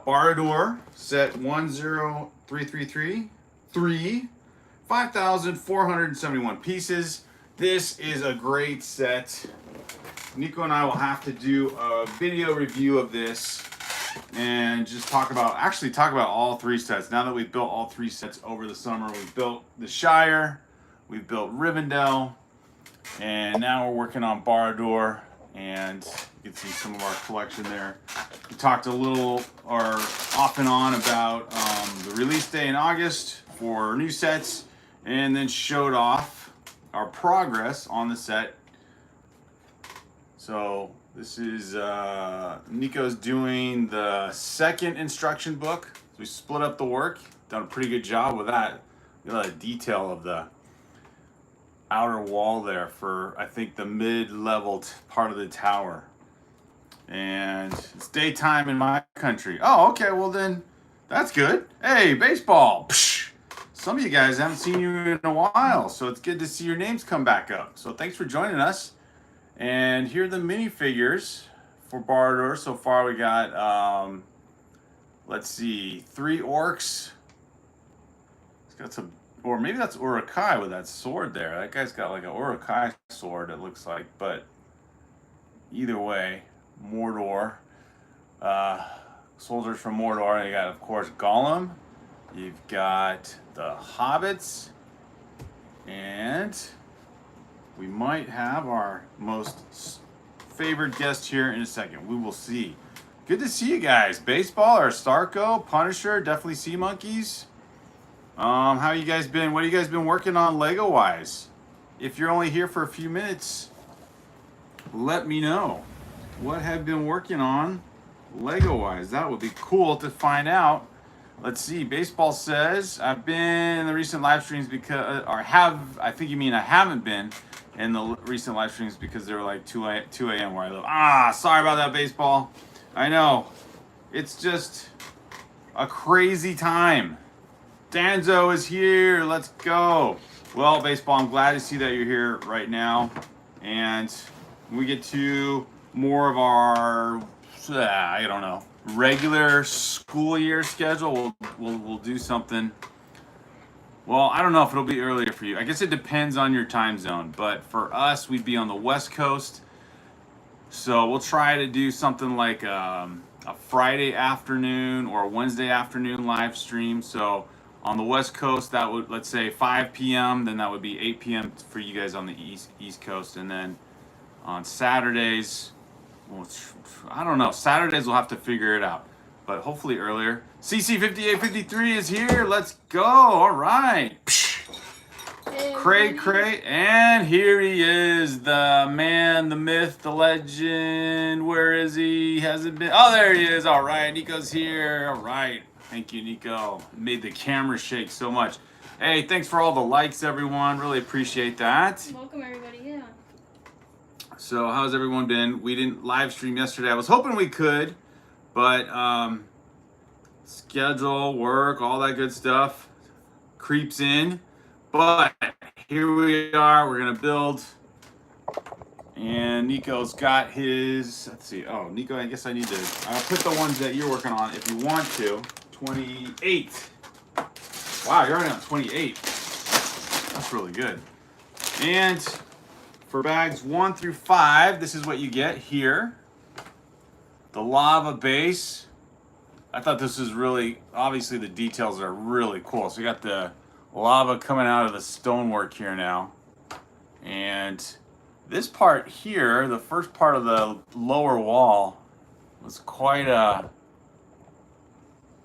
Barad-dûr set 10333, 5,471 pieces. This is a great set. Nico and I will have to do a video review of this and just talk about all three sets. Now that we've built all three sets over the summer, we've built the Shire, we've built Rivendell, and now we're working on Barad-dûr, and you can see some of our collection there. We talked a little or off and on about the release day in August for new sets, and then showed off our progress on the set. So this is Nico's doing the second instruction book. So we split up the work, done a pretty good job with that. Look at all the detail of the outer wall there for, I think, the mid-level part of the tower. And it's daytime in my country. Oh, okay, well then, that's good. Hey, baseball. Psh! Some of you guys haven't seen you in a while, so it's good to see your names come back up. So thanks for joining us. And here are the minifigures for Barad-dûr. So far we got, let's see, 3 orcs. It's got some, or maybe that's Urukai with that sword there. That guy's got like an Urukai sword, it looks like. But either way, Mordor. Soldiers from Mordor. You got, of course, Gollum. You've got the hobbits. And we might have our most favored guest here in a second. We will see. Good to see you guys. Baseball or Starco, Punisher, definitely Sea Monkeys. How you guys been? What have you guys been working on Lego wise? If you're only here for a few minutes, let me know. What have you been working on Lego wise? That would be cool to find out. Let's see. Baseball says I've been in the recent live streams because, I think you mean I haven't been in the recent live streams because they were like 2 a.m. where I live. Sorry about that, baseball. I know. It's just a crazy time. Danzo is here. Let's go. Well, baseball, I'm glad to see that you're here right now. And when we get to more of our, I don't know, regular school year schedule, we'll do something. Well, I don't know if it'll be earlier for you. I guess it depends on your time zone. But for us, we'd be on the West Coast. So we'll try to do something like a Friday afternoon or a Wednesday afternoon live stream. So on the West Coast, that would, let's say 5 p.m., then that would be 8 p.m. for you guys on the East Coast. And then on Saturdays, well, I don't know. Saturdays we'll have to figure it out. But hopefully earlier. CC5853 is here. Let's go. All right. Cray. And here he is. The man, the myth, the legend. Where is he? Hasn't been. Oh, there he is. All right. Nico's here. All right. Thank you, Nico. Made the camera shake so much. Hey, thanks for all the likes, everyone. Really appreciate that. Welcome, everybody. Yeah. So how's everyone been? We didn't live stream yesterday. I was hoping we could, but schedule, work, all that good stuff creeps in. But here we are. We're gonna build, and Nico's got his. Let's see. Oh, Nico, I guess I need to. I'll put the ones that you're working on if you want to. 28. Wow, you're already on 28. That's really good. And for bags 1 through 5, this is what you get here. The lava base. I thought this was really, obviously the details are really cool. So we got the lava coming out of the stonework here now. And this part here, the first part of the lower wall, was quite a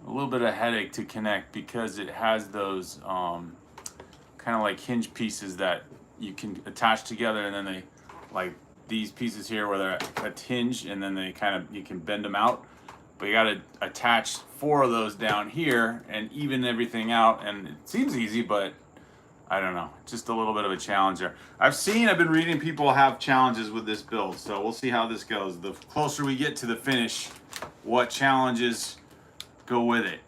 little bit of headache to connect because it has those kind of like hinge pieces that you can attach together, and then they, like these pieces here where they're at hinge, and then they kind of, you can bend them out. But you got to attach 4 of those down here and even everything out, and it seems easy, but I don't know, just a little bit of a challenge there. I've been reading people have challenges with this build, so we'll see how this goes. The closer we get to the finish, what challenges go with it.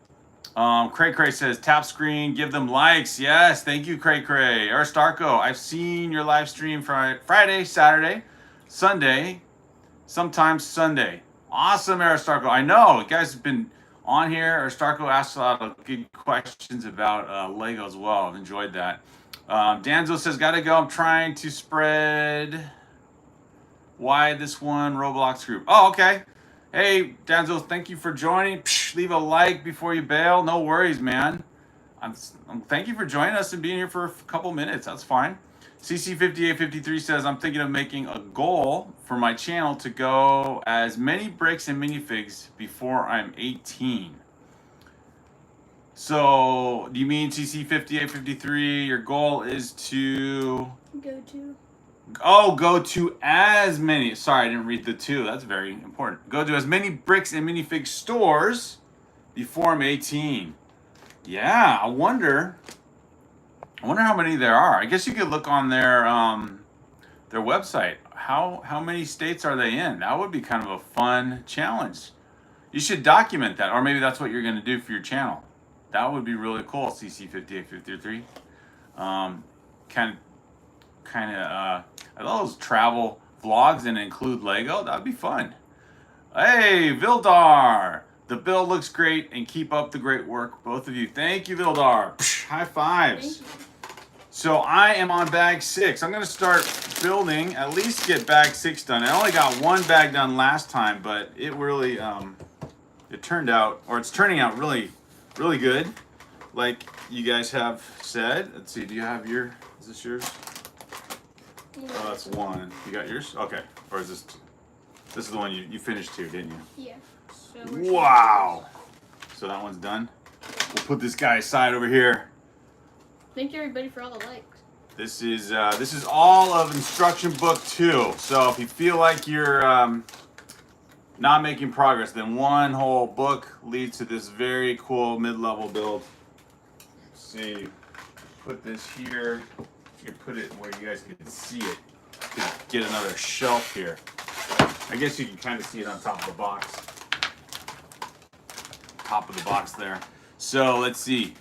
Cray says, tap screen, give them likes. Yes, thank you, Cray. Or Starco, I've seen your live stream Friday, Saturday, Sunday, sometimes Sunday. Awesome, Aristarco. I know, you guys have been on here. Or Starco asked a lot of good questions about Lego as well. I've enjoyed that. Danzo says, gotta go. I'm trying to spread why this one Roblox group. Oh, okay. Hey, Danzo, thank you for joining. Psh, leave a like before you bail. No worries, man. Thank you for joining us and being here for a couple minutes. That's fine. CC5853 says, I'm thinking of making a goal for my channel to go as many bricks and minifigs before I'm 18. So, do you mean CC5853? Your goal is to go to as many. Sorry, I didn't read the two. That's very important. Go to as many bricks and minifig stores before I'm 18. Yeah, I wonder how many there are. I guess you could look on their website. How many states are they in? That would be kind of a fun challenge. You should document that, or maybe that's what you're going to do for your channel. That would be really cool. CC5853. Kind of those travel vlogs and include Lego. That would be fun. Hey, Vildar. The build looks great, and keep up the great work, both of you. Thank you, Vildar. Psh, high fives. So I am on bag 6. I'm going to start building, at least get bag 6 done. I only got one bag done last time, but it really, it turned out, or it's turning out really, really good. Like you guys have said. Let's see, do you have is this yours? Yeah. Oh, that's one. You got yours? Okay. Or is this is the one you finished too, didn't you? Yeah. So Wow. So that one's done. We'll put this guy aside over here. Thank you everybody for all the likes. This is all of instruction book 2. So if you feel like you're not making progress, then one whole book leads to this very cool mid-level build. Let's see, put this here. You can put it where you guys can see it. You can get another shelf here. I guess you can kind of see it on top of the box. Top of the box there. So let's see.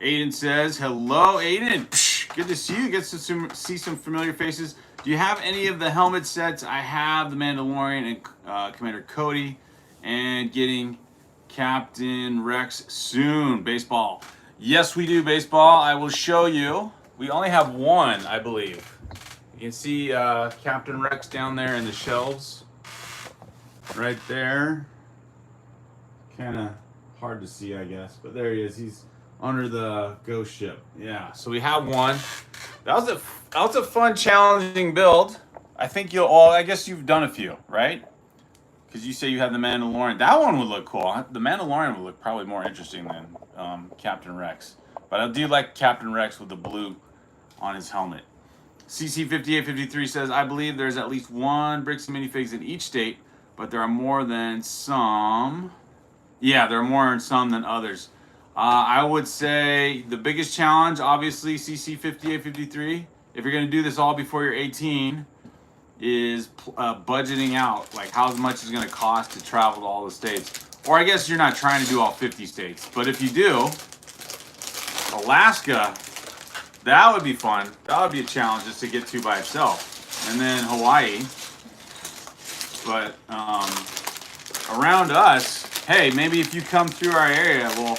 Aiden says, hello, Aiden. Psh, good to see you. Get to see some familiar faces. Do you have any of the helmet sets? I have the Mandalorian and Commander Cody, and getting Captain Rex soon. Baseball. Yes, we do, baseball. I will show you. We only have one, I believe. You can see Captain Rex down there in the shelves. Right there. Kind of hard to see, I guess. But there he is. He's under the ghost ship. Yeah, so we have one. That was a fun, challenging build. I think I guess you've done a few, right? Because you say you have the Mandalorian. That one would look cool. The Mandalorian would look probably more interesting than Captain Rex. But I do like Captain Rex with the blue on his helmet. CC5853 says, I believe there's at least one bricks and minifigs in each state, but there are more than some. Yeah, there are more in some than others. I would say the biggest challenge, obviously, CC5853, if you're going to do this all before you're 18, is budgeting out, like how much is going to cost to travel to all the states. Or I guess you're not trying to do all 50 states. But if you do, Alaska, that would be fun. That would be a challenge just to get to by itself. And then Hawaii. But around us, hey, maybe if you come through our area, we'll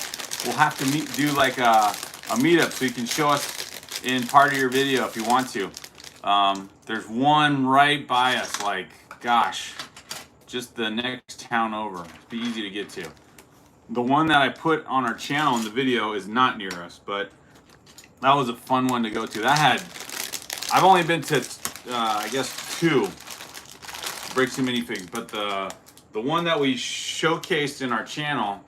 have to do like a meetup so you can show us in part of your video if you want to. There's one right by us, like, gosh, just the next town over. It'd be easy to get to. The one that I put on our channel in the video is not near us, but that was a fun one to go to. I've only been to, I guess, 2 bricks and minifigs, but the one that we showcased in our channel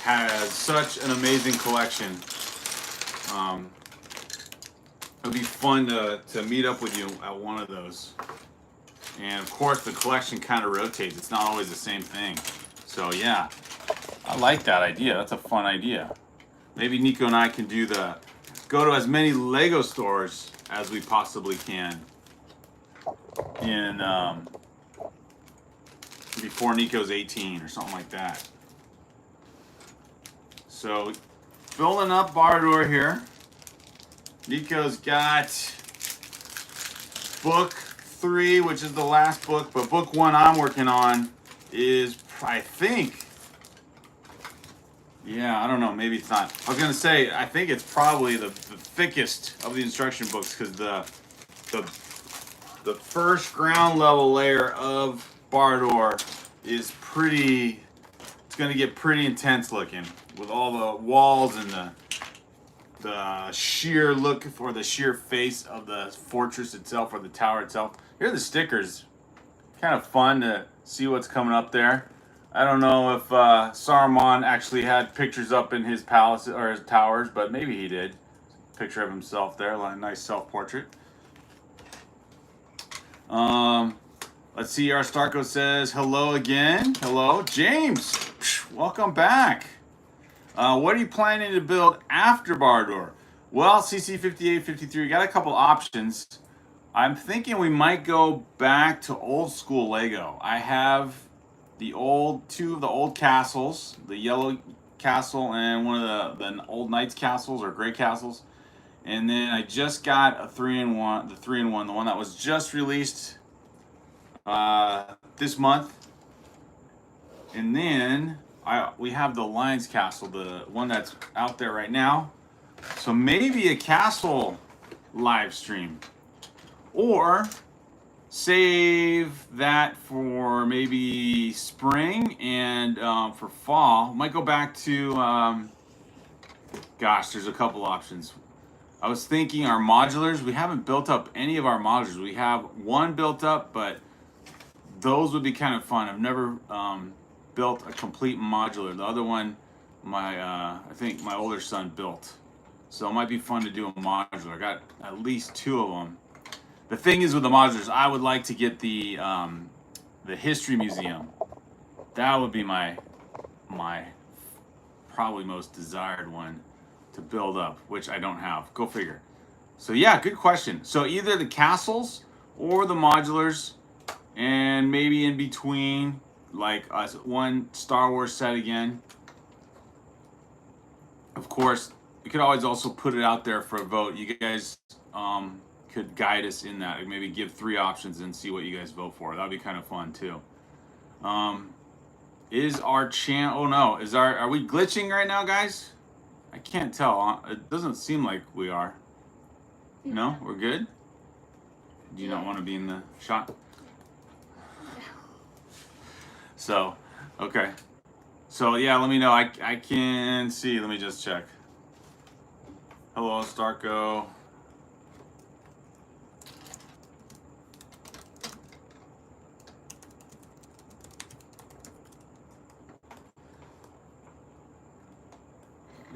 has such an amazing collection. It would be fun to meet up with you at one of those. And of course, the collection kind of rotates. It's not always the same thing. So yeah, I like that idea. That's a fun idea. Maybe Nico and I can go to as many Lego stores as we possibly can in before Nico's 18 or something like that. So, filling up Barad-dûr here. Nico's got book 3, which is the last book, but book 1 I'm working on is I think. Yeah, I don't know. Maybe it's not. I was gonna say I think it's probably the thickest of the instruction books because the first ground level layer of Barad-dûr is pretty. It's gonna get pretty intense looking with all the walls and the sheer look or the sheer face of the fortress itself or the tower itself. Here are the stickers. Kind of fun to see what's coming up there. I don't know if Saruman actually had pictures up in his palace or his towers, but maybe he did. Picture of himself there, a nice self-portrait. Let's see. Our Starko says hello again. Hello, James. Welcome back. What are you planning to build after Barad-dûr? Well, CC5853 got a couple options. I'm thinking we might go back to old school Lego. I have two of the old castles, the yellow castle and one of the old knights castles or gray castles. And then I just got a 3-in-1, the 3-in-1, the one that was just released this month. And then we have the Lions Castle, the one that's out there right now. So maybe a castle live stream. Or save that for maybe spring and for fall. Might go back to, gosh, there's a couple options. I was thinking our modulars. We haven't built up any of our modulars. We have one built up, but those would be kind of fun. I've never built a complete modular. The other one, I think my older son built. So it might be fun to do a modular. I got at least 2 of them. The thing is with the modulars, I would like to get the history museum. That would be my probably most desired one to build up, which I don't have. Go figure. So yeah, good question. So either the castles or the modulars, and maybe in between, like one Star Wars set again. Of course, you could always also put it out there for a vote. You guys could guide us in that. Maybe give 3 options and see what you guys vote for. That'd be kind of fun too. Is our channel? Oh no, are we glitching right now, guys? I can't tell. It doesn't seem like we are. No, we're good. Do you not want to be in the shot? So, okay. So yeah, let me know. I can see. Let me just check. Hello, Starko.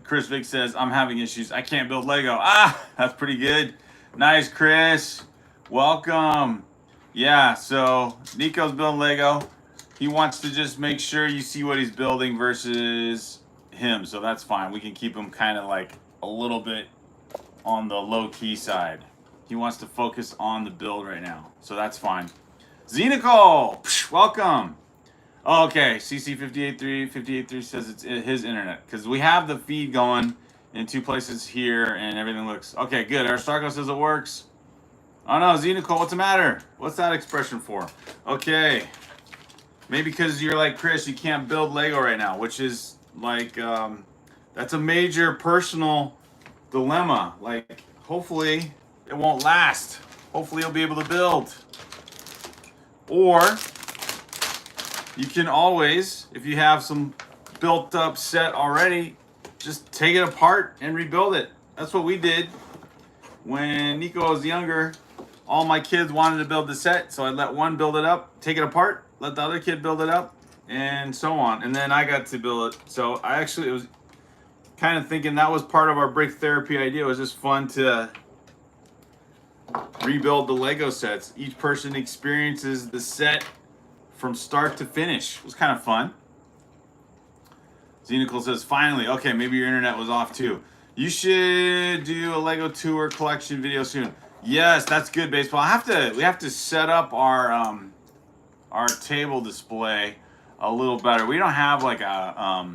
Chris Vick says, I'm having issues. I can't build Lego. Ah, that's pretty good. Nice, Chris. Welcome. Yeah, so Nico's building Lego. He wants to just make sure you see what he's building versus him. So that's fine. We can keep him kind of like a little bit on the low-key side. He wants to focus on the build right now. So that's fine. Xenical, welcome. Oh, okay, CC583 says it's his internet because we have the feed going in 2 places here and everything looks okay. Good. Our Starko says it works. Oh no, Xenical, what's the matter? What's that expression for? Okay, maybe because you're like Chris, you can't build Lego right now, which is like that's a major personal dilemma. Like, hopefully it won't last. Hopefully you'll be able to build, or you can always, if you have some built up set already, just take it apart and rebuild it. That's what we did when Nico was younger. All my kids wanted to build the set, so I let one build it up, take it apart, let the other kid build it up, and so on. And then I got to build it. So I actually was kind of thinking that was part of our break therapy idea. It was just fun to rebuild the Lego sets. Each person experiences the set from start to finish. It was kind of fun. Xenical says, finally. Okay, maybe your internet was off too. You should do a Lego tour collection video soon. Yes, that's good, baseball. We have to set up our table display a little better. We don't have like a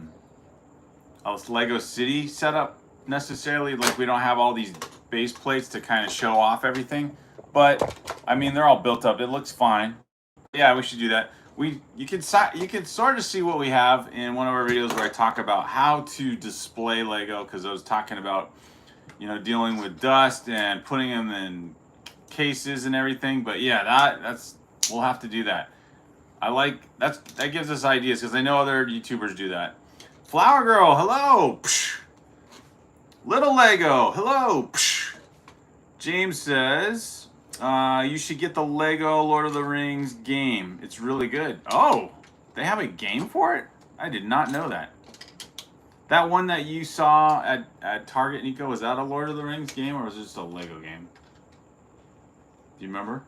Lego City setup necessarily. Like, we don't have all these base plates to kind of show off everything. But I mean, they're all built up. It looks fine. Yeah, we should do that. you can sort of see what we have in one of our videos where I talk about how to display Lego, because I was talking about, you know, dealing with dust and putting them in cases and everything. But yeah, that's we'll have to do that. I like that gives us ideas, because I know other YouTubers do that. Flower Girl, hello. Psh. Little Lego, hello. Psh. James says, you should get the Lego Lord of the Rings game. It's really good. Oh, they have a game for it? I did not know that. That one that you saw at Target, Nico, was that a Lord of the Rings game, or was it just a Lego game? Do you remember?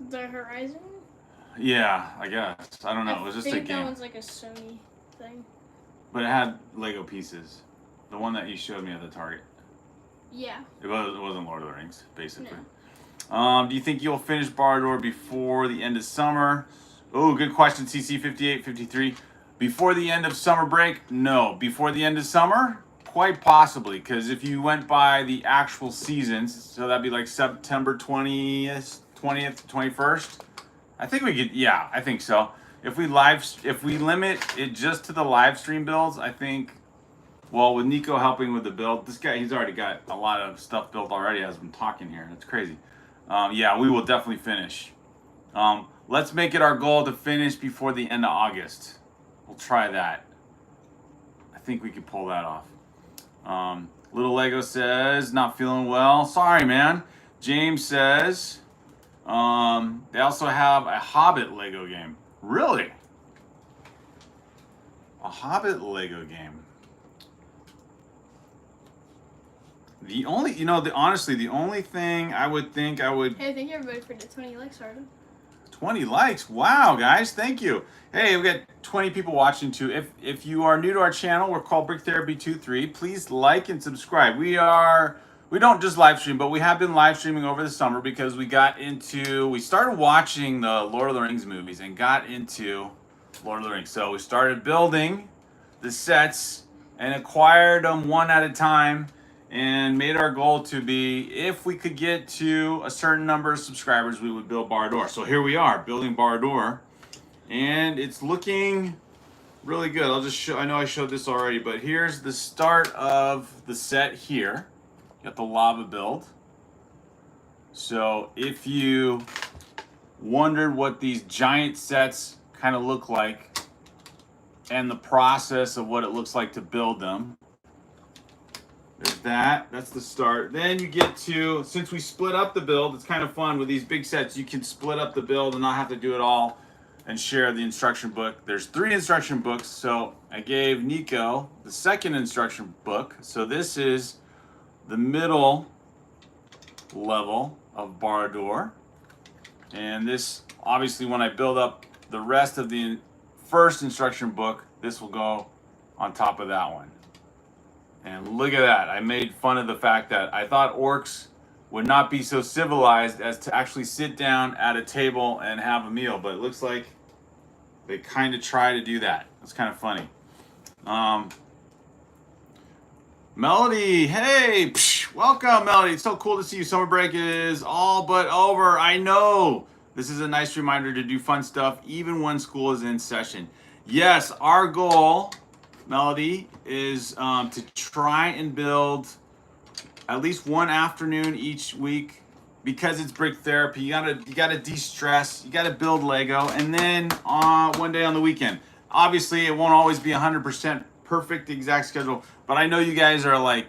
The Horizon? Yeah, I guess. I don't know. It was just a game. I think that one's like a Sony thing. But it had Lego pieces. The one that you showed me at the Target. Yeah. It wasn't Lord of the Rings, basically. No. Do you think you'll finish Barad-dûr before the end of summer? Oh, good question, CC5853. Before the end of summer break? No. Before the end of summer? Quite possibly, because if you went by the actual seasons, so that'd be like September 20th, 21st. I think we could, yeah, I think so. If we limit it just to the live stream builds, I think, well, with Nico helping with the build, this guy, he's already got a lot of stuff built already as I'm talking here. That's crazy. Yeah, we will definitely finish. Let's make it our goal to finish before the end of August. We'll try that. I think we could pull that off. Little Lego says, not feeling well. Sorry, man. James says, they also have a Hobbit Lego game. Really? A Hobbit Lego game. The only, honestly, the only thing I would think I would... Hey, thank you everybody for the 20 likes, Arden. 20 likes. Wow, guys. Thank you. Hey, we got 20 people watching too. If you are new to our channel, we're called Brick Therapy 23. Please like and subscribe. We don't just live stream, but we have been live streaming over the summer because we started watching the Lord of the Rings movies and got into Lord of the Rings. So we started building the sets and acquired them one at a time, and made our goal to be, if we could get to a certain number of subscribers, we would build Barad-dûr. So here we are, building Barad-dûr, and it's looking really good. I'll just show, I know I showed this already, but here's the start of the set here. Got the lava build. So if you wondered what these giant sets kind of look like, and the process of what it looks like to build them, there's that's the start. Then you get to, since we split up the build, it's kind of fun with these big sets. You can split up the build and not have to do it all and share the instruction book. There's 3 instruction books, so I gave Nico the second instruction book. So this is the middle level of Barad-dûr. And this, obviously, when I build up the rest of the first instruction book, this will go on top of that one. And look at that. I made fun of the fact that I thought orcs would not be so civilized as to actually sit down at a table and have a meal. But it looks like they kind of try to do that. It's kind of funny. Melody, hey, welcome, Melody. It's so cool to see you. Summer break is all but over. I know. This is a nice reminder to do fun stuff even when school is in session. Yes, our goal, Melody, is to try and build at least one afternoon each week, because it's brick therapy. You gotta de-stress. You gotta build Lego, and then one day on the weekend. Obviously, it won't always be 100% perfect exact schedule, but I know you guys are like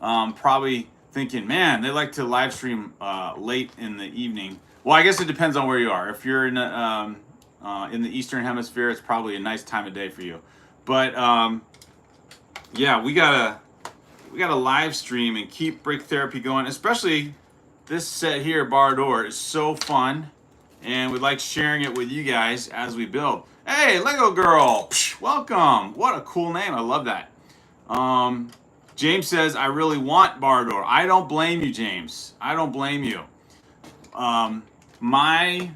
probably thinking, man, they like to live stream late in the evening. Well, I guess it depends on where you are. If you're in the Eastern Hemisphere, it's probably a nice time of day for you. But yeah, we gotta live stream and keep brick therapy going. Especially this set here, Barad-dûr, is so fun, and we like sharing it with you guys as we build. Hey, Lego Girl, welcome! What a cool name. I love that. James says, I really want Barad-dûr. I don't blame you, James. I don't blame you. My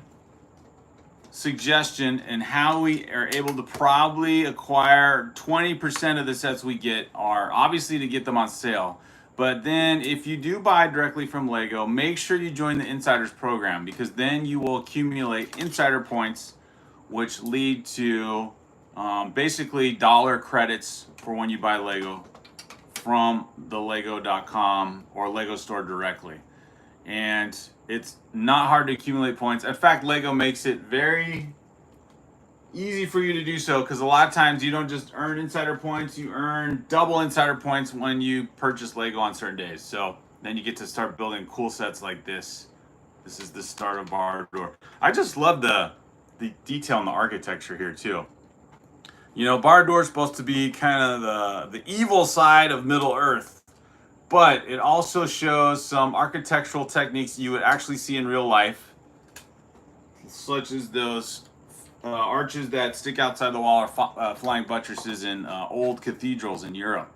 suggestion and how we are able to probably acquire 20% of the sets we get are obviously to get them on sale. But then if you do buy directly from Lego, make sure you join the Insiders program, because then you will accumulate insider points which lead to basically dollar credits for when you buy Lego from the Lego.com or Lego store directly. And it's not hard to accumulate points. In fact, Lego makes it very easy for you to do so, because a lot of times you don't just earn insider points, you earn double insider points when you purchase Lego on certain days. So then you get to start building cool sets like this. This is the start of Barad-dûr. I just love the detail in the architecture here too. You know, Barad-dûr is supposed to be kind of the evil side of Middle Earth, but it also shows some architectural techniques you would actually see in real life, such as those arches that stick outside the wall, or flying buttresses in old cathedrals in Europe.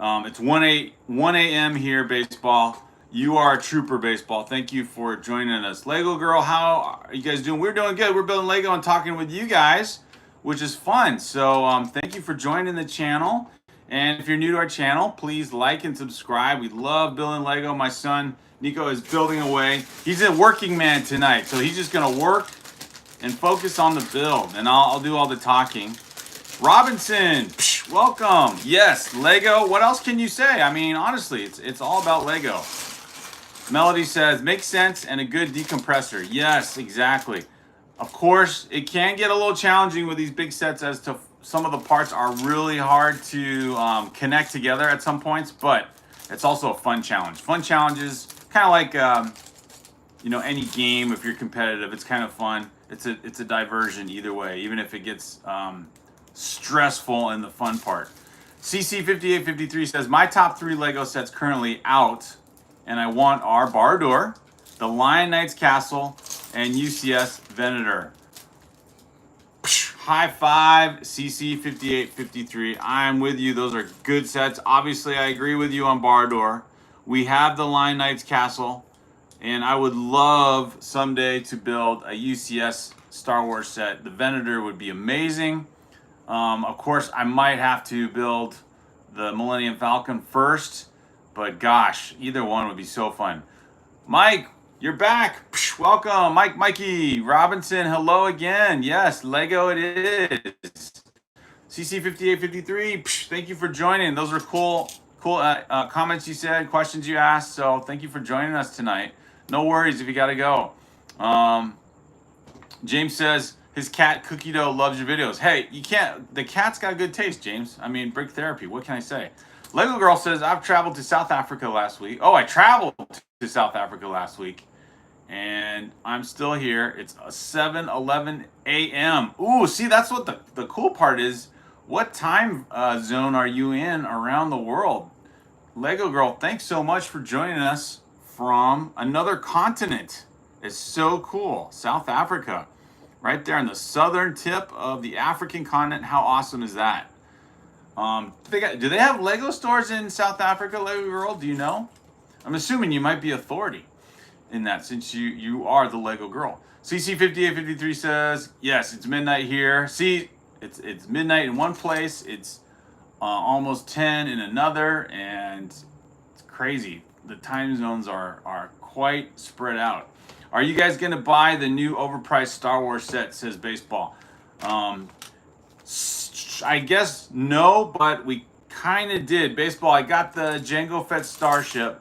It's 1 a.m. here, baseball. You are a trooper, baseball. Thank you for joining us. Lego Girl, how are you guys doing? We're doing good. We're building Lego and talking with you guys, which is fun. So thank you for joining the channel. And if you're new to our channel, please like and subscribe. We love building Lego. My son, Nico, is building away. He's a working man tonight, so he's just going to work and focus on the build. And I'll do all the talking. Robinson, welcome. Yes, Lego. What else can you say? I mean, honestly, it's all about Lego. Melody says, makes sense and a good decompressor. Yes, exactly. Of course, it can get a little challenging with these big sets as to some of the parts are really hard to connect together at some points, but it's also a fun challenge. Fun challenges, kind of like you know, any game. If you're competitive, it's kind of fun. It's a diversion either way, even if it gets stressful in the fun part. CC5853 says, my top 3 Lego sets currently out, and I want our Barad-dûr, the Lion Knight's Castle, and UCS Venator. High five, CC5853. I'm with you. Those are good sets. Obviously, I agree with you on Barad-dûr. We have the Lion Knight's Castle, and I would love someday to build a UCS Star Wars set. The Venator would be amazing. Of course, I might have to build the Millennium Falcon first, but gosh, either one would be so fun. Mike, you're back. Welcome, Mikey Robinson. Hello again. Yes, Lego it is. CC5853. Thank you for joining. Those are cool comments you said, questions you asked. So thank you for joining us tonight. No worries if you got to go. James says his cat Cookie Dough loves your videos. Hey, you can't. The cat's got good taste, James. I mean, brick therapy. What can I say? Lego Girl says, I've traveled to South Africa last week. Oh, I traveled to South Africa last week, and I'm still here. It's 7:11 a.m. Ooh, see, that's what the cool part is. What time zone are you in around the world? Lego Girl, thanks so much for joining us from another continent. It's so cool. South Africa, right there on the southern tip of the African continent. How awesome is that? Do they have Lego stores in South Africa, Lego Girl? Do you know? I'm assuming you might be authority in that, since you are the Lego Girl. CC5853 says, yes, it's midnight here. See, it's midnight in one place. It's almost 10 in another, and it's crazy. The time zones are quite spread out. Are you guys going to buy the new overpriced Star Wars set, says Baseball? I guess no, but we kind of did. Baseball, I got the Jango Fett Starship.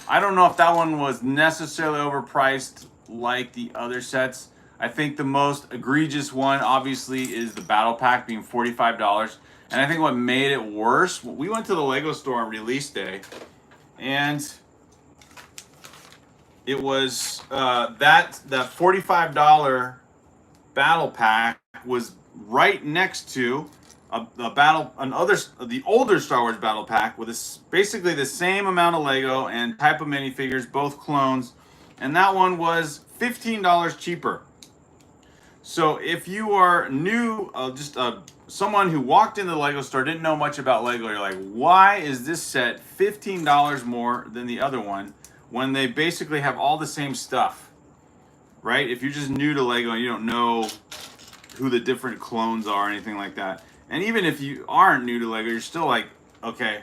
I don't know if that one was necessarily overpriced like the other sets. I think the most egregious one, obviously, is the Battle Pack being $45. And I think what made it worse, we went to the Lego store on release day, and it was that $45 Battle Pack was right next to the older Star Wars Battle Pack with basically the same amount of Lego and type of minifigures, both clones, and that one was $15 cheaper. So if you are new, someone who walked into the Lego store, didn't know much about Lego, you're like, why is this set $15 more than the other one when they basically have all the same stuff, right? If you're just new to Lego and you don't know who the different clones are or anything like that. And even if you aren't new to Lego, you're still like, okay,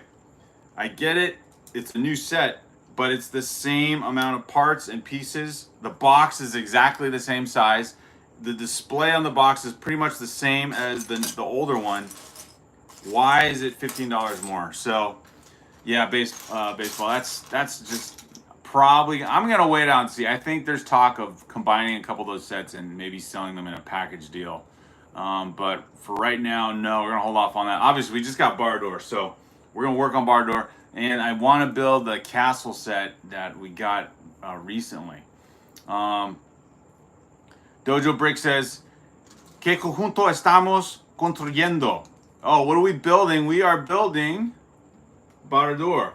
I get it. It's a new set, but it's the same amount of parts and pieces. The box is exactly the same size. the display on the box is pretty much the same as the older one. Why is it $15 more? So, yeah, baseball. That's just probably. I'm gonna wait out and see. I think there's talk of combining a couple of those sets and maybe selling them in a package deal. But for right now, no, we're gonna hold off on that. Obviously, we just got Barad-dûr, so we're gonna work on Barad-dûr, and I want to build the castle set that we got recently. Dojo Brick says, "¿Qué conjunto estamos construyendo?" Oh, what are we building? We are building Barad-dûr.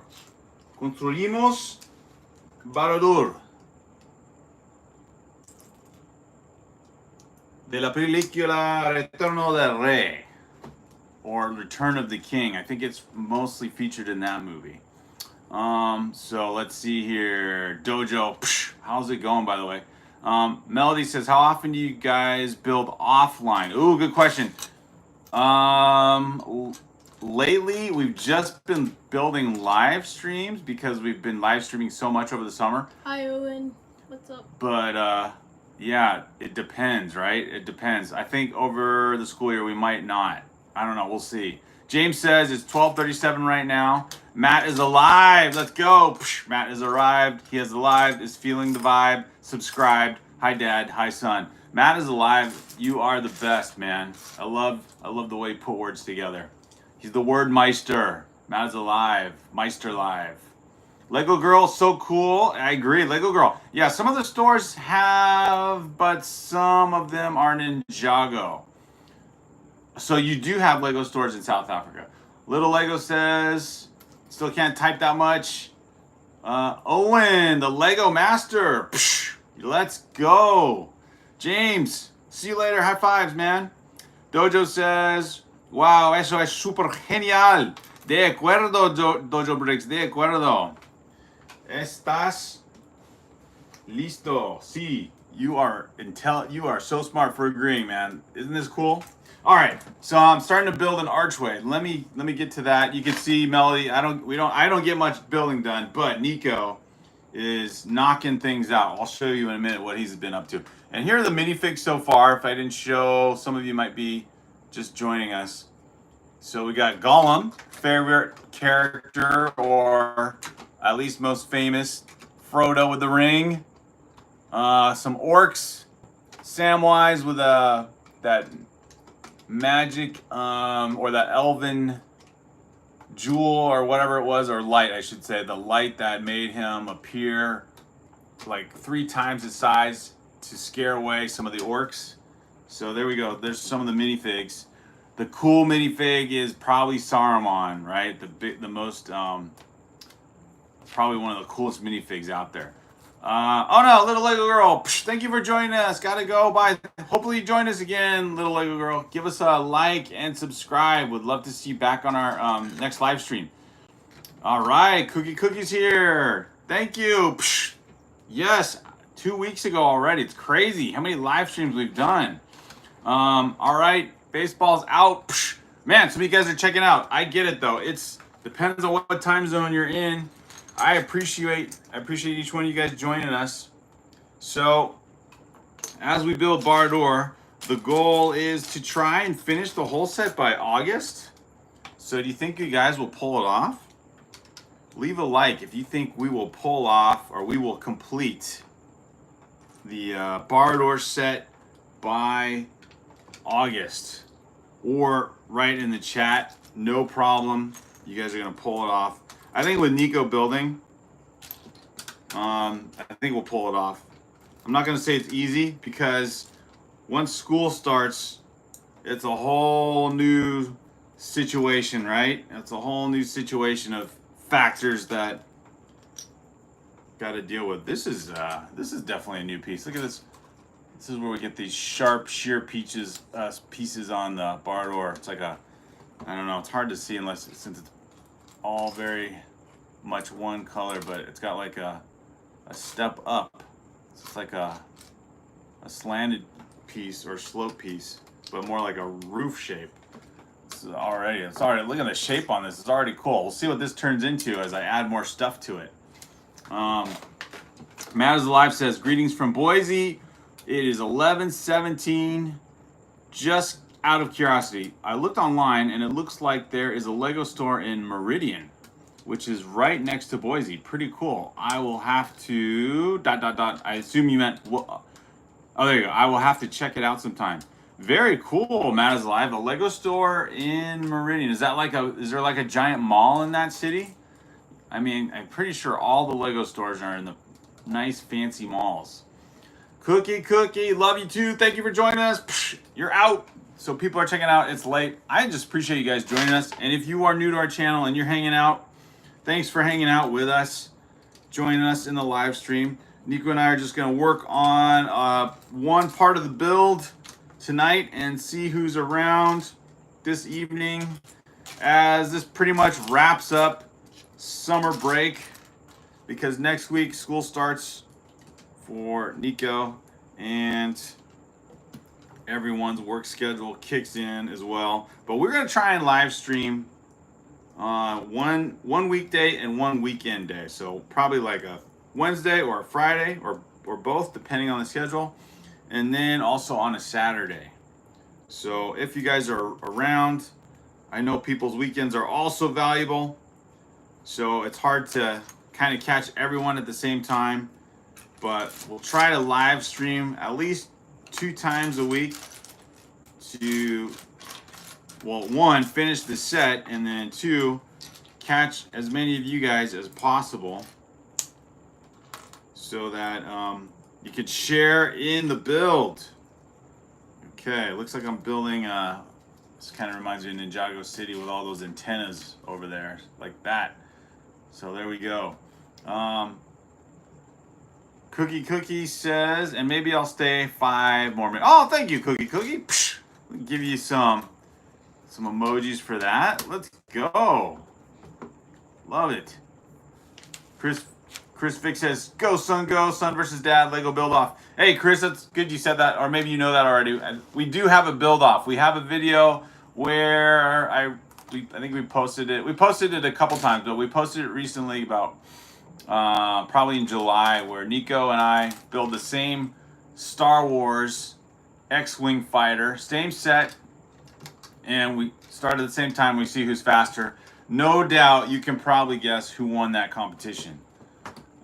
Construimos Barad-dûr. De la película Retorno del Rey, or Return of the King. I think it's mostly featured in that movie. So let's see here. Dojo, how's it going, by the way? Melody says, how often do you guys build offline? Ooh, good question. Lately, we've just been building live streams because we've been live streaming so much over the summer. Hi, Owen. What's up? But, yeah, it depends, right? It depends. I think over the school year we might not. I don't know. We'll see. James says it's 12:37 right now. Matt is alive. Let's go. Matt has arrived. He has arrived. Is feeling the vibe. Subscribed. Hi, Dad. Hi, son. Matt is alive. You are the best, man. I love the way you put words together. He's the word meister. Matt is alive. Meister live. Lego Girl, so cool. I agree. Lego Girl. Yeah, some of the stores have, but some of them aren't in Jago. So you do have Lego stores in South Africa. Little Lego says, still can't type that much. Owen, the Lego Master. Psh, let's go. James, see you later. High fives, man. Dojo says, wow, eso es super genial. De acuerdo, Dojo Bricks, de acuerdo. Estás listo. Sí, you are so smart for agreeing, man. Isn't this cool? All right, so I'm starting to build an archway. Let me get to that. You can see Melody. I don't get much building done, but Nico is knocking things out. I'll show you in a minute what he's been up to. And here are the minifigs so far. If I didn't show, some of you might be just joining us. So we got Gollum, favorite character, or at least most famous, Frodo with the ring. Some orcs, Samwise with that magic or that elven jewel or whatever it was, or light, I should say, the light that made him appear like 3 times his size to scare away some of the orcs. So there we go. There's some of the minifigs. The cool minifig is probably Saruman, right? The most probably one of the coolest minifigs out there. Oh no, little Lego girl. Psh, thank you for joining us. Gotta go. Bye. Hopefully you join us again, little Lego girl. Give us a like and subscribe. Would love to see you back on our next live stream. All right, Cookie's here. Thank you. Psh, yes, 2 weeks ago already. It's crazy how many live streams we've done. All right, baseball's out. Psh, man, some of you guys are checking out. I get it though. It's depends on what time zone you're in. I appreciate each one of you guys joining us. So, as we build Barad-dûr, the goal is to try and finish the whole set by August. So, do you think you guys will pull it off? Leave a like if you think we will pull off or we will complete the Barad-dûr set by August. Or write in the chat, no problem. You guys are going to pull it off. I think with Nico building, I think we'll pull it off. I'm not going to say it's easy because once school starts, it's a whole new situation, right? It's a whole new situation of factors that got to deal with. This is definitely a new piece. Look at this. This is where we get these sharp, sheer pieces on the Barad-dûr. It's like I don't know. It's hard to see since it's all very much one color, but it's got like a step up. It's like a slanted piece or slope piece, but more like a roof shape. It's already look at the shape on this. It's already cool. We'll see what this turns into as I add more stuff to it. Matt is Alive says, greetings from Boise. It is 11:17. Just out of curiosity, I looked online and it looks like there is a Lego store in Meridian, which is right next to Boise. Pretty cool. I will have to ... I assume you meant. Oh, there you go. I will have to check it out sometime. Very cool. Matt is live. A Lego store in Meridian. Is that like a? Is there like a giant mall in that city? I mean, I'm pretty sure all the Lego stores are in the nice fancy malls. Cookie, love you too. Thank you for joining us. Psh, you're out. So people are checking out. It's late. I just appreciate you guys joining us. And if you are new to our channel and you're hanging out, thanks for hanging out with us, joining us in the live stream. Nico and I are just going to work on one part of the build tonight and see who's around this evening as this pretty much wraps up summer break, because next week school starts for Nico and everyone's work schedule kicks in as well. But we're going to try and live stream one weekday and one weekend day. So probably like a Wednesday or a Friday or both, depending on the schedule. And then also on a Saturday. So if you guys are around, I know people's weekends are also valuable. So it's hard to kind of catch everyone at the same time. But we'll try to live stream at least 2 times a week to, well, 1, finish the set, and then 2, catch as many of you guys as possible so that you could share in the build. Okay, looks like I'm building, this kind of reminds me of Ninjago City with all those antennas over there, like that. So there we go. Cookie says, and maybe I'll stay 5 more minutes. Oh, thank you, Cookie. Psh, give you some emojis for that. Let's go. Love it. Chris Vick says, go son versus dad, Lego build off. Hey Chris, that's good you said that, or maybe you know that already. We do have a build off. We have a video where I think we posted it. We posted it a couple times, but we posted it recently about probably in July, where Nico and I build the same Star Wars X-Wing fighter, same set, and we started at the same time. We see who's faster. No doubt you can probably guess who won that competition.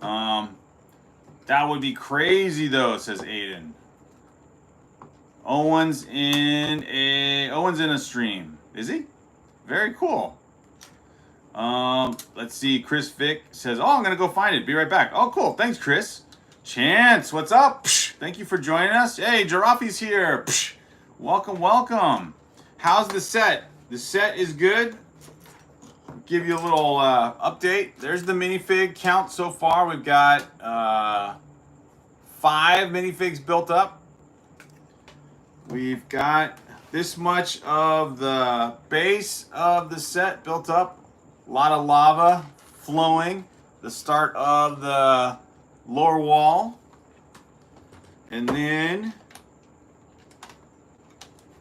That would be crazy though, says Aiden. Owen's in a stream. Is he? Very cool. Let's see. Chris Vick says, oh, I'm going to go find it. Be right back. Oh, cool. Thanks, Chris. Chance, what's up? Psh, thank you for joining us. Hey, Giraffe's here. Psh, welcome. How's the set? The set is good. I'll give you a little update. There's the minifig count so far. We've got 5 minifigs built up. We've got this much of the base of the set built up. A lot of lava flowing. The start of the lower wall. And then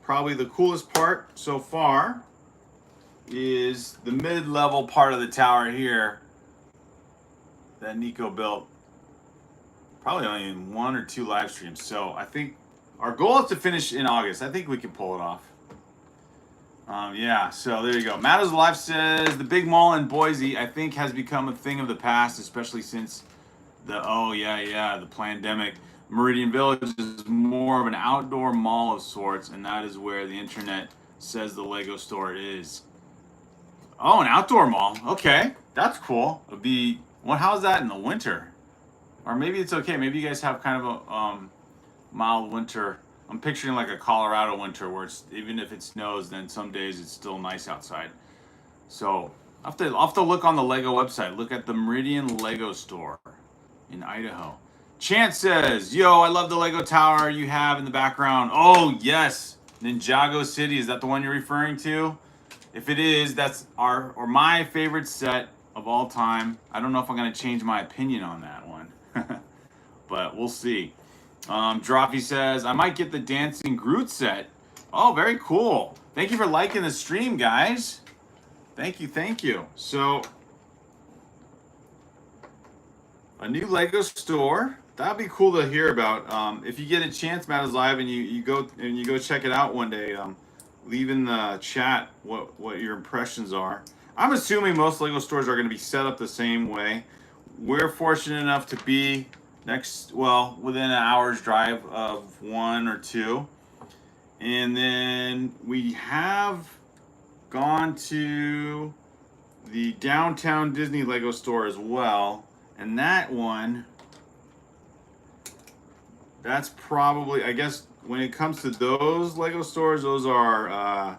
probably the coolest part so far is the mid-level part of the tower here that Nico built. Probably only in 1 or 2 live streams. So I think our goal is to finish in August. I think we can pull it off. Yeah, so there you go. Matt is Alive says, the big mall in Boise, I think, has become a thing of the past, especially since the pandemic. Meridian Village is more of an outdoor mall of sorts, and that is where the internet says the Lego store is. Oh, an outdoor mall. Okay, that's cool. It'll be, well, how's that in the winter? Or maybe it's okay. Maybe you guys have kind of a mild winter. I'm picturing like a Colorado winter where it's, even if it snows, then some days it's still nice outside. So I'll have to look on the Lego website. Look at the Meridian Lego store in Idaho. Chance says, yo, I love the Lego tower you have in the background. Oh, yes. Ninjago City. Is that the one you're referring to? If it is, that's my favorite set of all time. I don't know if I'm going to change my opinion on that one. But we'll see. Droppy says, I might get the Dancing Groot set. Oh, very cool. Thank you for liking the stream, guys. Thank you. So, a new Lego store that'd be cool to hear about. If you get a chance, Matt is live, and you go check it out one day. Leave in the chat what your impressions are. I'm assuming most Lego stores are going to be set up the same way. We're fortunate enough to be within an hour's drive of one or two, and then we have gone to the downtown Disney Lego store as well, and that one. That's probably, I guess, when it comes to those Lego stores, those are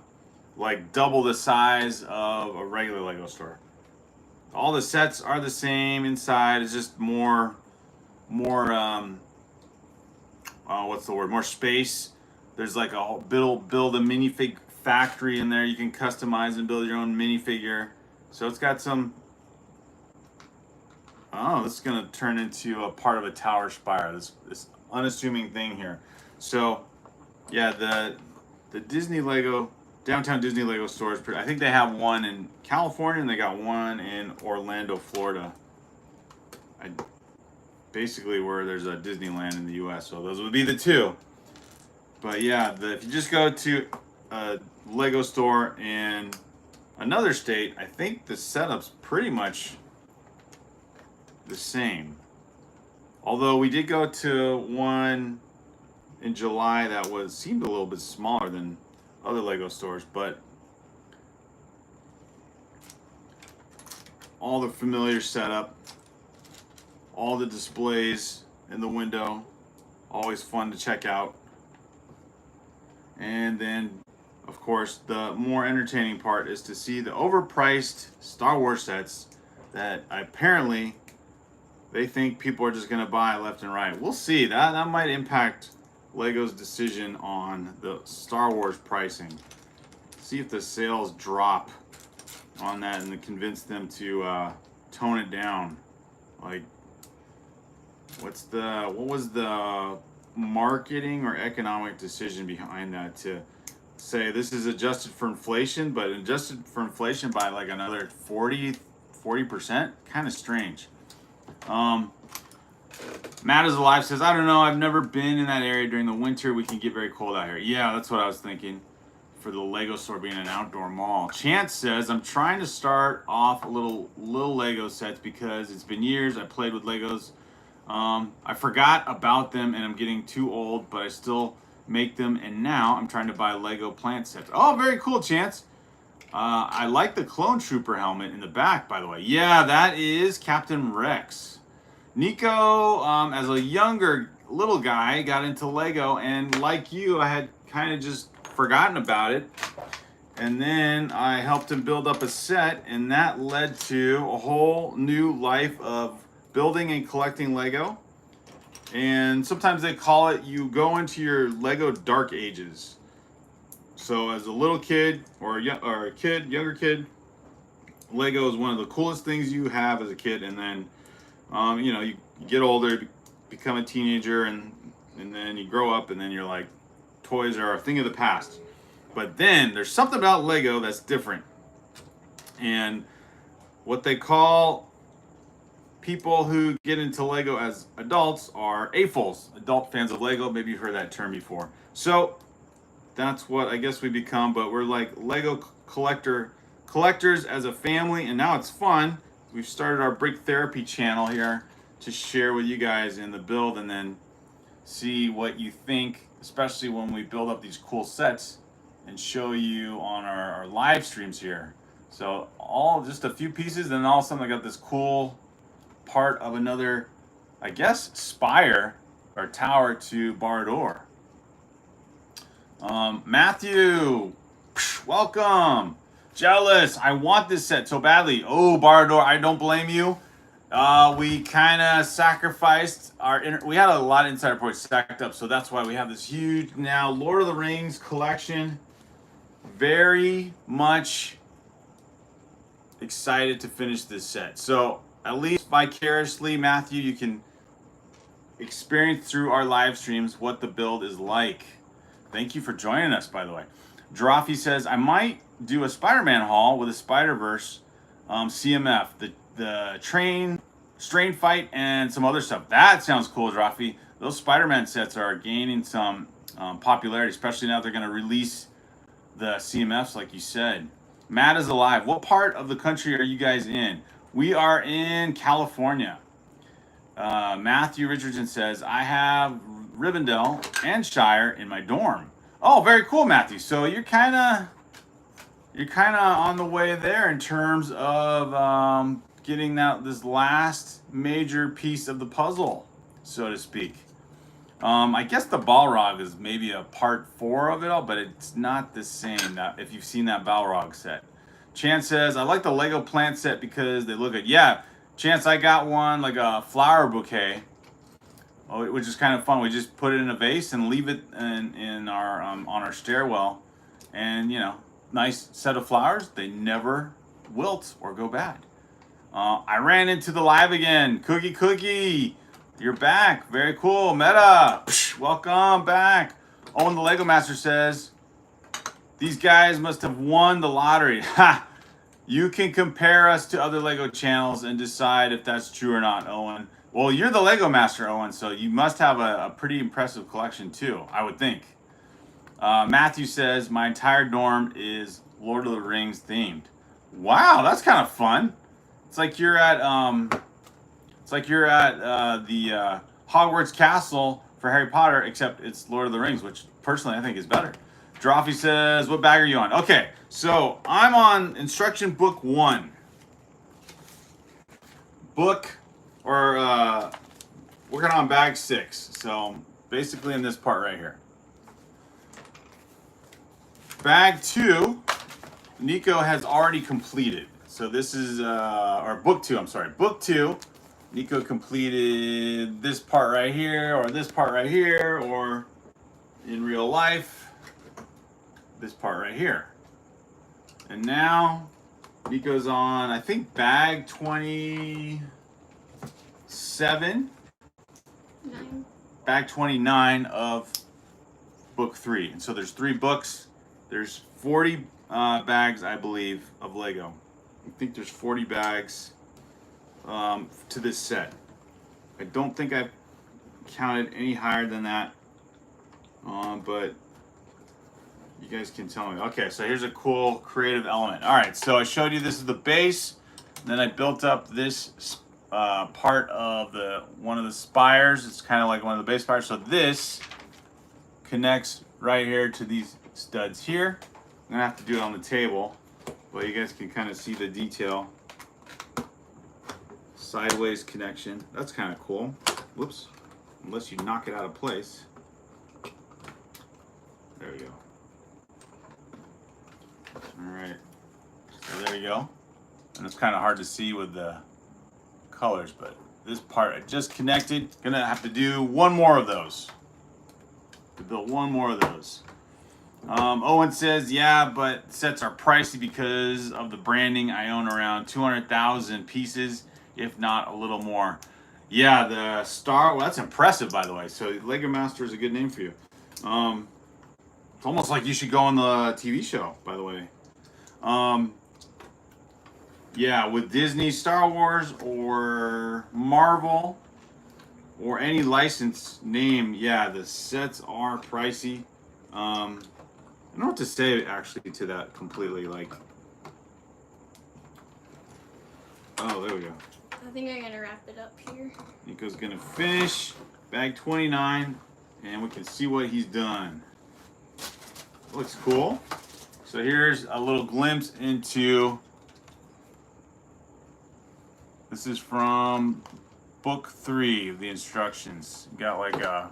like double the size of a regular Lego store. All the sets are the same inside. It's just more, what's the word? More space. There's like a build a minifig factory in there. You can customize and build your own minifigure. So it's got some. Oh, this is gonna turn into a part of a tower spire. This unassuming thing here. So, yeah, the Disney Lego downtown Disney Lego stores. I think they have one in California and they got one in Orlando, Florida. Basically where there's a Disneyland in the U.S. So those would be the two. But yeah, if you just go to a Lego store in another state, I think the setup's pretty much the same. Although we did go to one in July that seemed a little bit smaller than other Lego stores, but all the familiar setup, all the displays in the window, always fun to check out. And then, of course, the more entertaining part is to see the overpriced Star Wars sets that apparently they think people are just going to buy left and right. We'll see. That might impact Lego's decision on the Star Wars pricing. See if the sales drop on that and convince them to tone it down. Like, what was the marketing or economic decision behind that to say this is adjusted for inflation, but adjusted for inflation by like another 40%? Kind of strange. Matt is alive says, I don't know, I've never been in that area during the winter. We can get very cold out here. Yeah, that's what I was thinking for the Lego store being an outdoor mall. Chance says, I'm trying to start off a little Lego sets because it's been years I played with Legos. I forgot about them and I'm getting too old, but I still make them, and now I'm trying to buy Lego plant sets. Oh, very cool, Chance. I like the Clone Trooper helmet in the back, by the way. Yeah, that is Captain Rex. Nico, as a younger little guy, got into Lego, and like you, I had kind of just forgotten about it. And then I helped him build up a set, and that led to a whole new life of building and collecting Lego. And sometimes they call it, you go into your Lego dark ages. So as a little kid or a younger kid, Lego is one of the coolest things you have as a kid. And then, you get older, become a teenager, and then you grow up, and then you're like, toys are a thing of the past. But then there's something about Lego that's different. And what they call people who get into Lego as adults are AFOLs, adult fans of Lego. Maybe you've heard that term before. So that's what I guess we become, but we're like Lego collectors as a family, and now it's fun. We've started our Brick Therapy channel here to share with you guys in the build, and then see what you think, especially when we build up these cool sets and show you on our live streams here. So just a few pieces, and all of a sudden I got this cool part of another, I guess, spire or tower to Barad-dûr. Matthew, welcome. Jealous. I want this set so badly. Oh, Barad-dûr, I don't blame you. We kind of sacrificed we had a lot of insider points stacked up, so that's why we have this huge now Lord of the Rings collection. Very much excited to finish this set. So at least vicariously, Matthew, you can experience through our live streams what the build is like. Thank you for joining us, by the way. Drawfee says, I might do a Spider-Man haul with a Spider-Verse CMF. The train Strain Fight and some other stuff. That sounds cool, Rafi. Those Spider-Man sets are gaining some popularity, especially now they're going to release the CMFs, like you said. Matt is alive. What part of the country are you guys in? We are in California. Matthew Richardson says, I have Rivendell and Shire in my dorm. Oh, very cool, Matthew. So you're kind of on the way there in terms of getting this last major piece of the puzzle, so to speak. I guess the Balrog is maybe a part 4 of it all, but it's not the same. If you've seen that Balrog set. Chance says, I like the Lego plant set because they look good. Yeah, Chance, I got one, like a flower bouquet, which is kind of fun. We just put it in a vase and leave it in our on our stairwell. And, you know, nice set of flowers. They never wilt or go bad. I ran into the live again. Cookie. You're back. Very cool. Meta. Psh, welcome back. Owen the Lego Master says, these guys must have won the lottery. Ha! You can compare us to other Lego channels and decide if that's true or not, Owen. Well, you're the Lego Master, Owen, so you must have a pretty impressive collection too, I would think. Matthew says, my entire dorm is Lord of the Rings themed. Wow, that's kind of fun. It's like you're at the Hogwarts Castle for Harry Potter, except it's Lord of the Rings, which personally I think is better. Drawfee says, what bag are you on? Okay, so I'm on instruction book 1. Working on bag 6. So basically in this part right here. Bag 2, Nico has already completed. So this is, or book 2, I'm sorry. Book 2, Nico completed this part right here, or this part right here, or in real life, this part right here. And now Nico's on, I think, bag 27. 9. Bag 29 of book 3. And so there's 3 books. There's 40 bags, I believe, of Lego. I think there's 40 bags to this set. I don't think I've counted any higher than that. But you guys can tell me. Okay, so here's a cool creative element. All right, so I showed you this is the base. Then I built up this part of one of the spires. It's kind of like one of the base spires. So this connects right here to these studs here. I'm gonna have to do it on the table, but you guys can kind of see the detail. Sideways connection. That's kind of cool. Whoops. Unless you knock it out of place. There we go. Alright. So there you go. And it's kind of hard to see with the colors, but this part I just connected. Gonna have to do one more of those. To build one more of those. Owen says, yeah, but sets are pricey because of the branding. I own around 200,000 pieces, if not a little more. Yeah, the Star, well, that's impressive, by the way. So Lego Master is a good name for you. It's almost like you should go on the TV show, by the way. Yeah, with Disney, Star Wars, or Marvel, or any licensed name, yeah, the sets are pricey. I don't know what to say actually to that completely. Like, oh, there we go. I think I'm gonna wrap it up here. Nico's gonna finish bag 29, and we can see what he's done. Looks cool. So here's a little glimpse into. This is from book 3 of the instructions. Got like a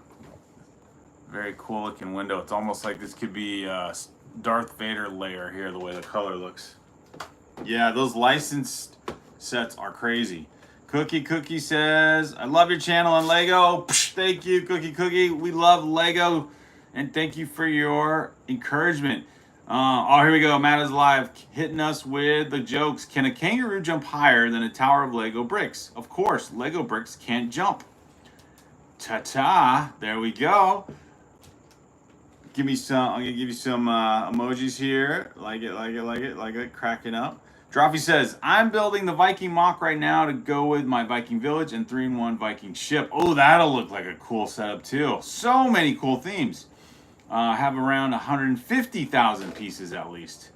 very cool looking window. It's almost like this could be a Darth Vader layer here, the way the color looks. Yeah, those licensed sets are crazy. Cookie says, I love your channel and Lego. Psh, thank you, Cookie. We love Lego, and thank you for your encouragement. Oh, here we go. Matt is live, hitting us with the jokes. Can a kangaroo jump higher than a tower of Lego bricks? Of course, Lego bricks can't jump. Ta-ta. There we go. I'm gonna give you some emojis here. Like it. Cracking up. Drawfee says, I'm building the Viking mock right now to go with my Viking village and 3-in-1 Viking ship. Oh, that'll look like a cool setup too. So many cool themes. Have around 150,000 pieces at least.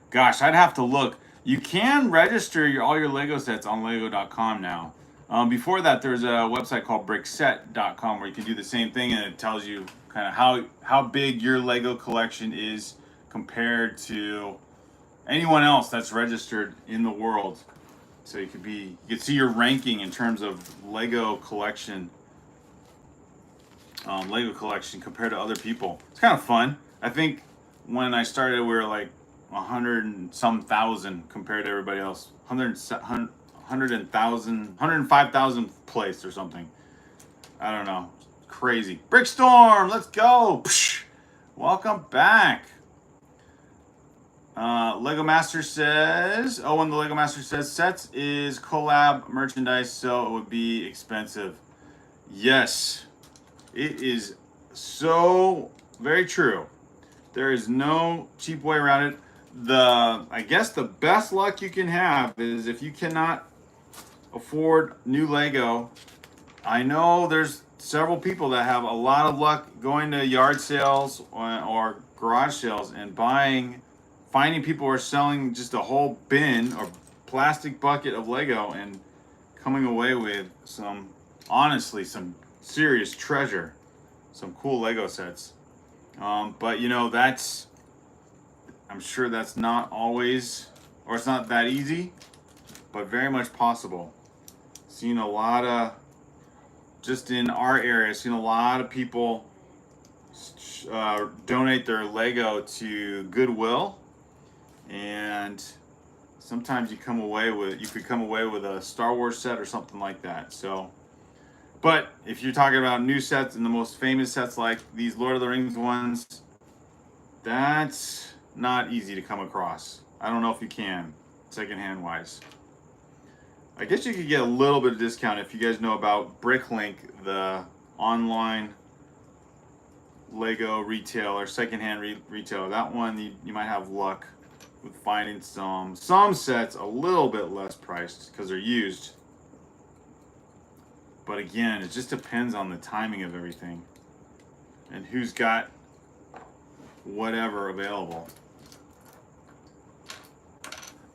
Gosh, I'd have to look. You can register all your Lego sets on Lego.com now. Before that, there's a website called brickset.com where you can do the same thing, and it tells you kind of how big your Lego collection is compared to anyone else that's registered in the world. So you could see your ranking in terms of Lego collection compared to other people. It's kind of fun. I think when I started, we were like 100 and some thousand compared to everybody else. 105,000 place or something. I don't know. Crazy. Brickstorm, let's go. Psh, welcome back. Lego Master says, when the Lego Master says, sets is collab merchandise, so it would be expensive. Yes, it is so very true. There is no cheap way around it. I guess the best luck you can have is if you cannot afford new Lego. I know there's several people that have a lot of luck going to yard sales or garage sales and finding people who are selling just a whole bin or plastic bucket of Lego and coming away with honestly, some serious treasure, some cool Lego sets. But you know, I'm sure that's not always, or it's not that easy, but very much possible. Seen a lot of, just in our area, seen a lot of people donate their Lego to Goodwill, and sometimes you could come away with a Star Wars set or something like that. So, but if you're talking about new sets and the most famous sets like these Lord of the Rings ones, that's not easy to come across. I don't know if you can, secondhand wise. I guess you could get a little bit of discount if you guys know about Bricklink, the online Lego retailer, secondhand retailer. That one you might have luck with finding some sets a little bit less priced because they're used. But again, it just depends on the timing of everything and who's got whatever available.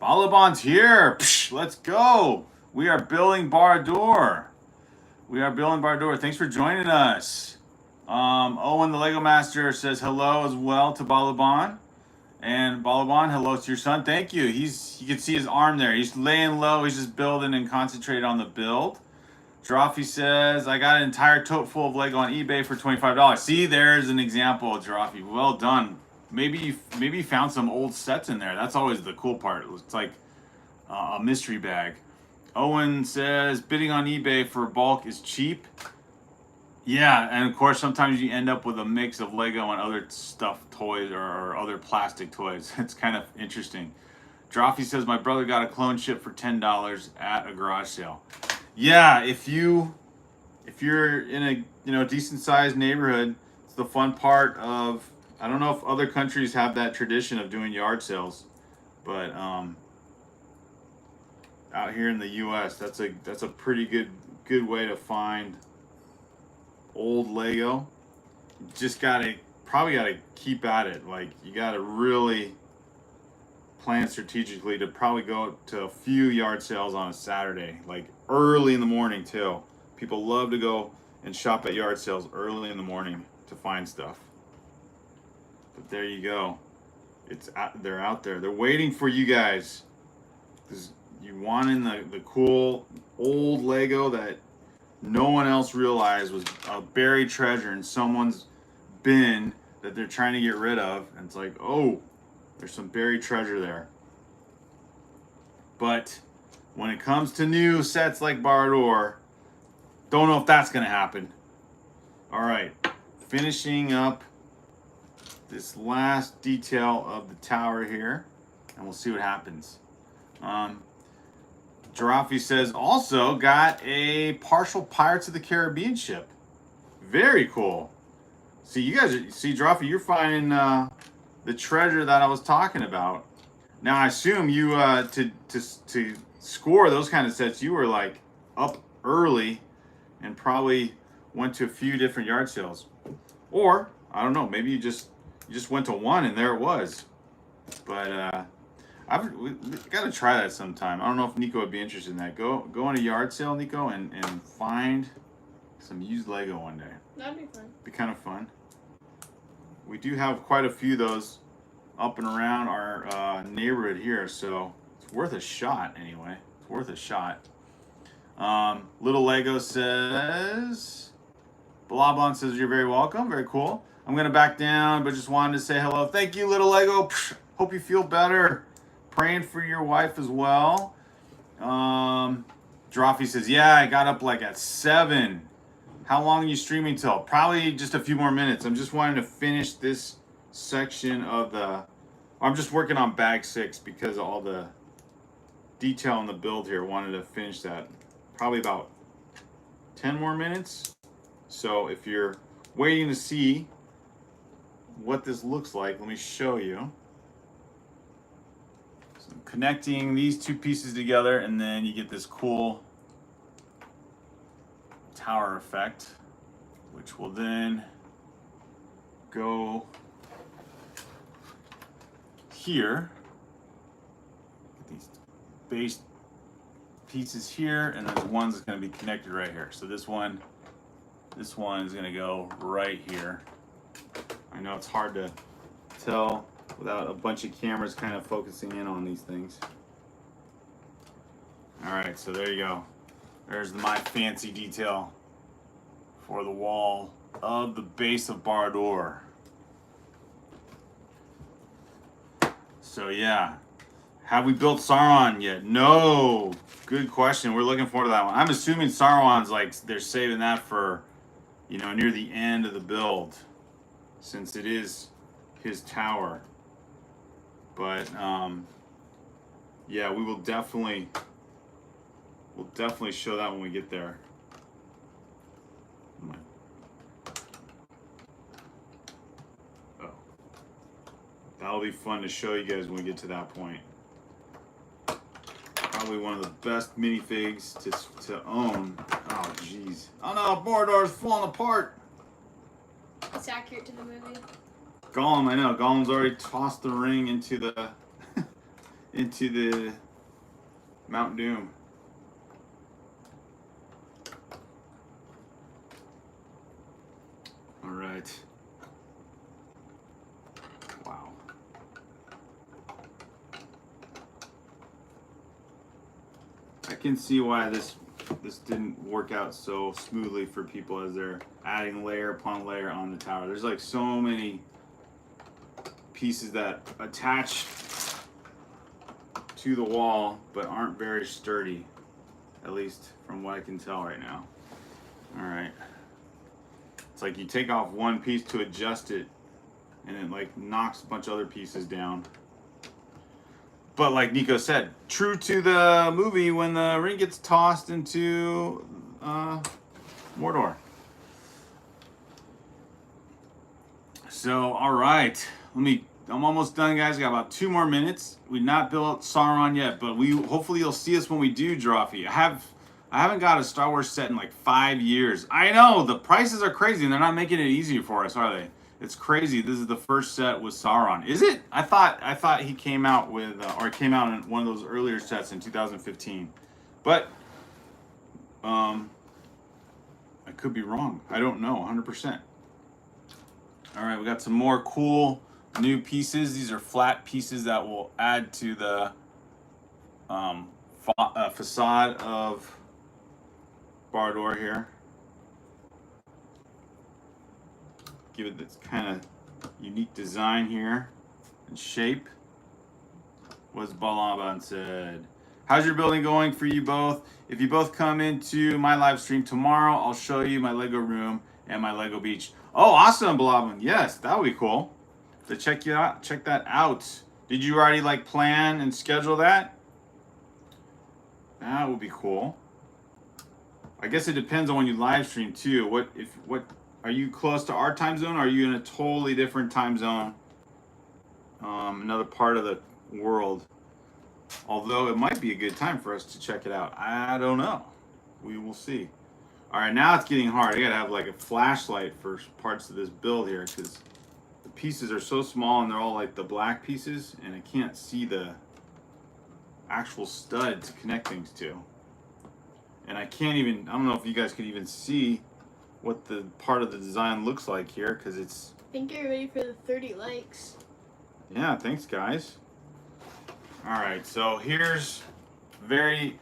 Balabon's here. Psh, let's go. We are building Barad-dûr. Thanks for joining us. Owen the Lego Master says hello as well to Balabon. And Balabon, hello to your son. Thank you. You can see his arm there. He's laying low. He's just building and concentrated on the build. Drawfee says, I got an entire tote full of Lego on eBay for $25. See, there's an example, Drawfee. Well done. Maybe you found some old sets in there. That's always the cool part. It's like a mystery bag. Owen says, bidding on eBay for bulk is cheap. Yeah, and of course, sometimes you end up with a mix of Lego and other stuffed toys or other plastic toys. It's kind of interesting. Drawfee says, my brother got a clone ship for $10 at a garage sale. Yeah, if you're in a decent sized neighborhood, it's the fun part of, I don't know if other countries have that tradition of doing yard sales, but out here in the U.S., that's a pretty good way to find old Lego. You just probably gotta keep at it. Like, you gotta really plan strategically to probably go to a few yard sales on a Saturday, like early in the morning too. People love to go and shop at yard sales early in the morning to find stuff. But there you go. They're out there. They're waiting for you guys. You wanting the cool old Lego that no one else realized was a buried treasure in someone's bin that they're trying to get rid of. And it's like, oh, there's some buried treasure there. But when it comes to new sets like Barad-dûr, don't know if that's going to happen. All right, finishing up this last detail of the tower here, and we'll see what happens. Drawfee says, also got a partial Pirates of the Caribbean ship. Very cool. See, Drawfee, you're finding the treasure that I was talking about. Now I assume you to score those kind of sets, you were like up early and probably went to a few different yard sales, or I don't know, maybe you just went to one and there it was. But we got to try that sometime. I don't know if Nico would be interested in that. Go on a yard sale, Nico, and find some used Lego one day. That'd be fun. Be kind of fun. We do have quite a few of those up and around our neighborhood here, so it's worth a shot anyway. It's worth a shot. Little Lego says, Balabon says you're very welcome. Very cool. I'm gonna back down, but just wanted to say hello. Thank you, Little Lego. Hope you feel better. Praying for your wife as well. Drawfee says, yeah, I got up like at 7. How long are you streaming till? Probably just a few more minutes. I'm just wanting to finish this section of the... I'm just working on bag 6 because of all the detail in the build here. Wanted to finish that. Probably about 10 more minutes. So if you're waiting to see what this looks like, let me show you. So I'm connecting these two pieces together, and then you get this cool tower effect, which will then go here. Get these base pieces here, and then one's going to be connected right here. So this one is going to go right here. I know it's hard to tell without a bunch of cameras kind of focusing in on these things. All right, so there you go. There's my fancy detail for the wall of the base of Barad-dûr. So yeah, have we built Sauron yet? No. Good question. We're looking forward to that one. I'm assuming Sauron's like they're saving that for, you know, near the end of the build, since it is his tower. But yeah, we'll definitely show that when we get there. Oh, that'll be fun to show you guys when we get to that point. Probably one of the best minifigs to own. Oh jeez. Oh no, Barad-dûr's falling apart. It's accurate to the movie. Gollum, I know. Gollum's already tossed the ring into the into the Mount Doom. All right. Wow. I can see why this didn't work out so smoothly for people as they're adding layer upon layer on the tower. There's like so many pieces that attach to the wall but aren't very sturdy, at least from what I can tell right now. All right. It's like you take off one piece to adjust it and it like knocks a bunch of other pieces down. But like Nico said, true to the movie when the ring gets tossed into Mordor. So, all right, I'm almost done, guys. I got about 2 more minutes. We've not built Sauron yet, but hopefully you'll see us when we do, Drawfee. I haven't got a Star Wars set in like 5 years. I know the prices are crazy, and they're not making it easier for us, are they? It's crazy. This is the first set with Sauron. Is it? I thought he came out with, or he came out in one of those earlier sets in 2015. But I could be wrong. I don't know 100%. All right, we got some more cool new pieces. These are flat pieces that will add to the facade of Barad-dûr here. Give it this kind of unique design here and shape. What's Balaban said? How's your building going for you both? If you both come into my live stream tomorrow, I'll show you my Lego room and my Lego beach. Oh, awesome, Balaban. Yes, that would be cool. So check that out. Did you already like plan and schedule that? That would be cool. I guess it depends on when you live stream too. What are you close to our time zone? Or are you in a totally different time zone? Another part of world. Although it might be a good time for us to check it out. I don't know. We will see. All right, now it's getting hard. I gotta have like a flashlight for parts of this build here because the pieces are so small and they're all like the black pieces, and I can't see the actual stud to connect things to. And I can't even, I don't know if you guys could even see what the part of the design looks like here because it's... I think you're ready for the 30 likes. Yeah, thanks guys. Alright, so here's very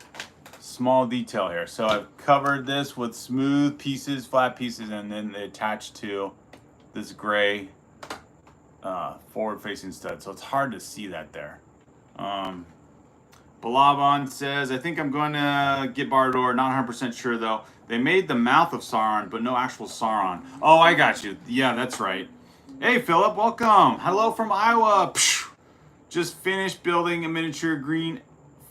small detail here. So I've covered this with smooth pieces, flat pieces, and then they attach to this gray forward-facing stud. So it's hard to see that there. Balaban says, I think I'm going to get Barad-dûr, not 100% sure though. They made the mouth of Sauron, but no actual Sauron. Oh, I got you. Yeah, that's right. Hey, Philip, welcome. Hello from Iowa. Psh, just finished building a miniature green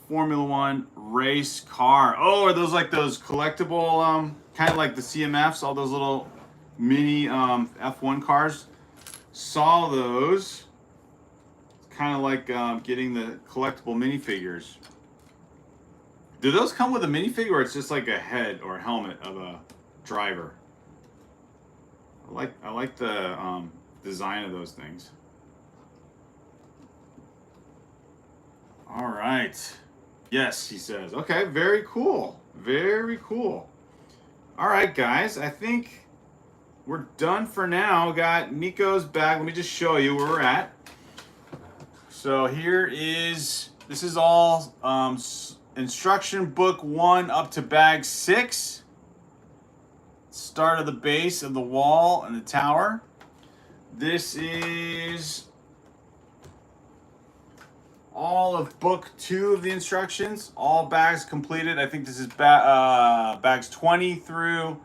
Formula One race car. Oh, are those like those collectible, kind of like the CMFs, all those little mini F1 cars? Saw those. Kind of like getting the collectible minifigures. Do those come with a minifigure, or it's just like a head or a helmet of a driver? I like the design of those things. All right. Yes, he says. Okay, very cool. Very cool. All right, guys. I think we're done for now. Got Nico's bag. Let me just show you where we're at. So here is, this is all instruction book 1 up to bag 6. Start of the base of the wall and the tower. This is all of book 2 of the instructions. All bags completed. I think this is bags 20 through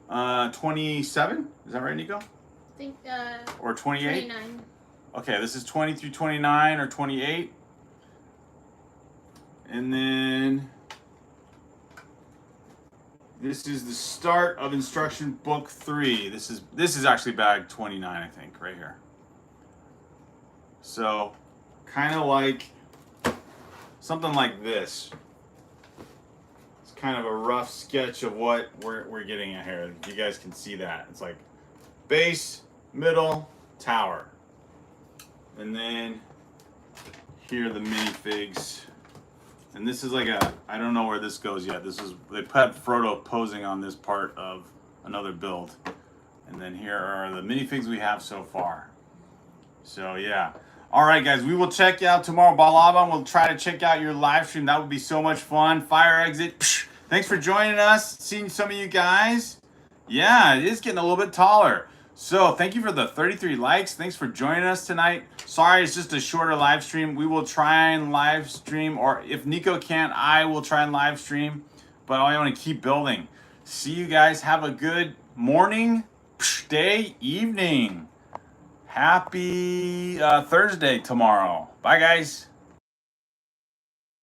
27. Is that right, Nico? I think, or 28? 29. Okay, this is 20 through 29 or 28. And then this is the start of instruction book 3. This is actually bag 29, I think, right here. So, kind of like something like this. It's kind of a rough sketch of what we're getting at here. You guys can see that. It's like base, middle, tower. And then here are the minifigs. And this is like a, I don't know where this goes yet. This is, they put Frodo posing on this part of another build. And then here are the minifigs we have so far. So yeah. All right, guys, we will check you out tomorrow. Balaban will try to check out your live stream. That would be so much fun. Fire exit. Psh, thanks for joining us. Seeing some of you guys. Yeah, it is getting a little bit taller. So thank you for the 33 likes. Thanks for joining us tonight. Sorry, it's just a shorter live stream. We will try and live stream, or if Nico can't, I will try and live stream. But I want to keep building. See you guys. Have a good morning, day, evening. Happy Thursday tomorrow. Bye, guys.